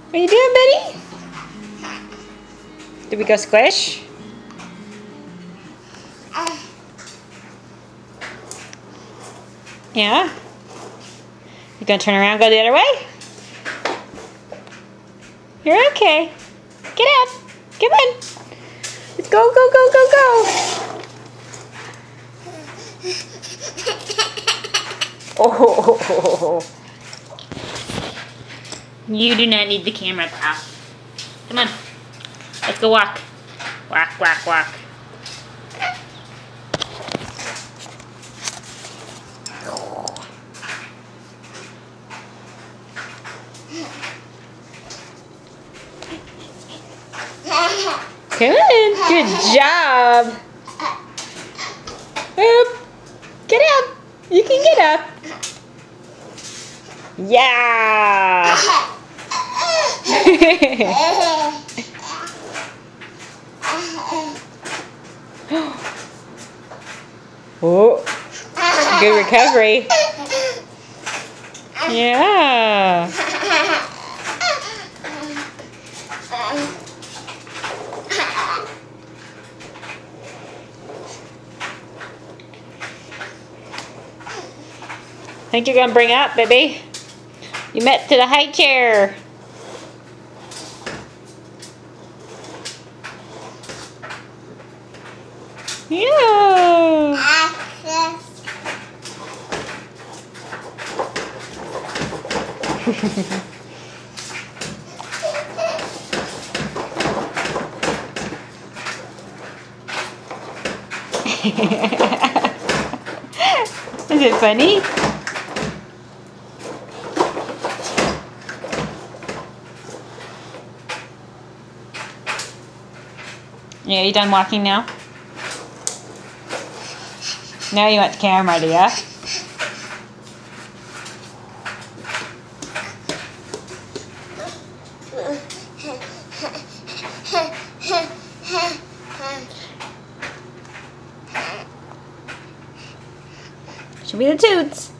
What are you doing, Betty? Did we go squish? Yeah? You gonna turn around and go the other way? You're okay. Get out. Come on. Let's go, go, go, go, go. Oh. You do not need the camera, pal. Come on. Let's go walk. Walk, walk, walk. Come on. Good job. Up. Get up. You can get up. Yeah. Oh, good recovery. Yeah. Think you're gonna bring up, baby? You met to the high chair. Yeah. Is it funny? Yeah, you done walking now? Now you want the camera, do ya? Show me the toots.